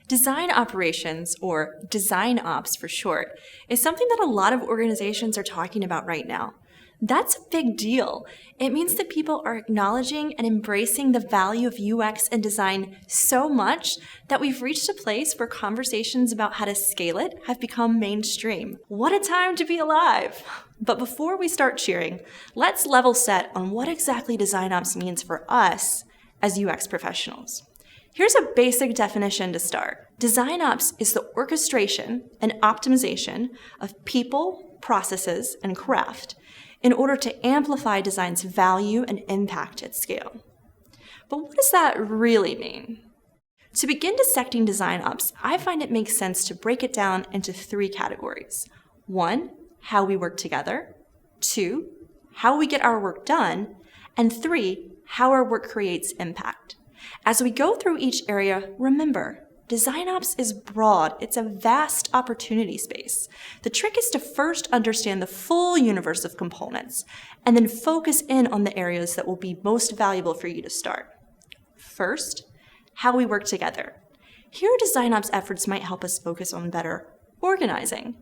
Design operations, or DesignOps for short, is something that a lot of organizations are talking about right now. That's a big deal. It means that people are acknowledging and embracing the value of UX and design so much that we've reached a place where conversations about how to scale it have become mainstream. What a time to be alive! But before we start cheering, let's level set on what exactly DesignOps means for us as UX professionals. Here's a basic definition to start. DesignOps is the orchestration and optimization of people, processes, and craft in order to amplify design's value and impact at scale. But what does that really mean? To begin dissecting DesignOps, I find it makes sense to break it down into 3 categories. 1, how we work together. 2, how we get our work done. And 3, how our work creates impact. As we go through each area, remember, DesignOps is broad. It's a vast opportunity space. The trick is to first understand the full universe of components and then focus in on the areas that will be most valuable for you to start. First, how we work together. Here, DesignOps efforts might help us focus on better organizing.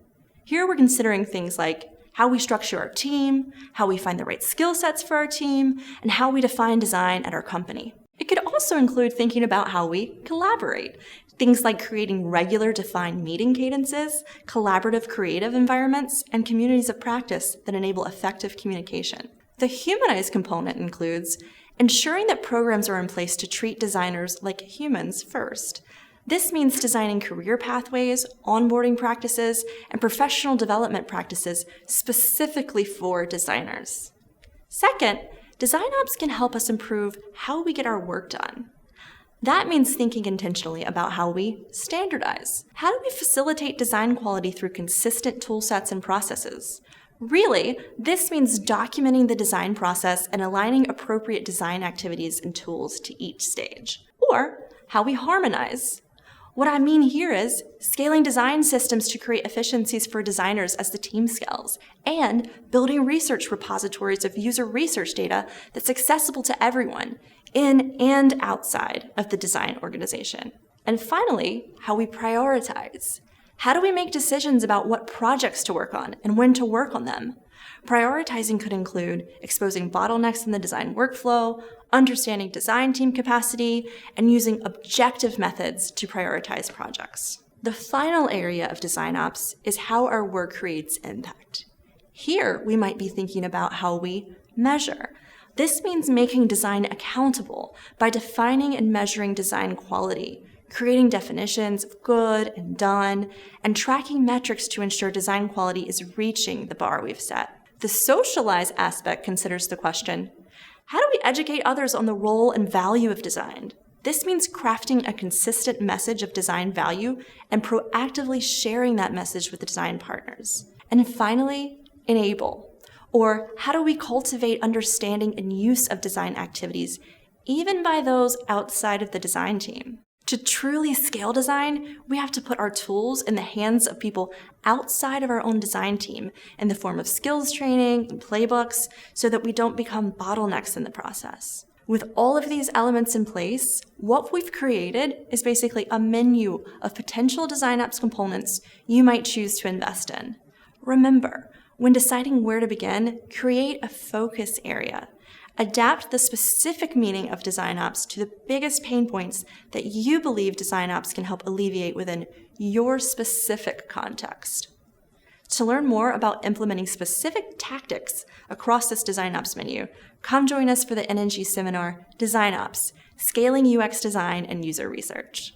Here, we're considering things like how we structure our team, how we find the right skill sets for our team, and how we define design at our company. It could also include thinking about how we collaborate. Things like creating regular defined meeting cadences, collaborative creative environments, and communities of practice that enable effective communication. The humanized component includes ensuring that programs are in place to treat designers like humans first. This means designing career pathways, onboarding practices, and professional development practices specifically for designers. Second, DesignOps can help us improve how we get our work done. That means thinking intentionally about how we standardize. How do we facilitate design quality through consistent tool sets and processes? Really, this means documenting the design process and aligning appropriate design activities and tools to each stage. Or how we harmonize. What I mean here is scaling design systems to create efficiencies for designers as the team scales, and building research repositories of user research data that's accessible to everyone, in and outside of the design organization. And finally, how we prioritize. How do we make decisions about what projects to work on and when to work on them? Prioritizing could include exposing bottlenecks in the design workflow, understanding design team capacity, and using objective methods to prioritize projects. The final area of DesignOps is how our work creates impact. Here, we might be thinking about how we measure. This means making design accountable by defining and measuring design quality, creating definitions of good and done, and tracking metrics to ensure design quality is reaching the bar we've set. The socialize aspect considers the question, how do we educate others on the role and value of design? This means crafting a consistent message of design value and proactively sharing that message with the design partners. And finally, enable. Or how do we cultivate understanding and use of design activities, even by those outside of the design team? To truly scale design, we have to put our tools in the hands of people outside of our own design team in the form of skills training and playbooks so that we don't become bottlenecks in the process. With all of these elements in place, what we've created is basically a menu of potential DesignOps components you might choose to invest in. Remember, when deciding where to begin, create a focus area. Adapt the specific meaning of DesignOps to the biggest pain points that you believe DesignOps can help alleviate within your specific context. To learn more about implementing specific tactics across this DesignOps menu, come join us for the NNG seminar, DesignOps, Scaling UX Design and User Research.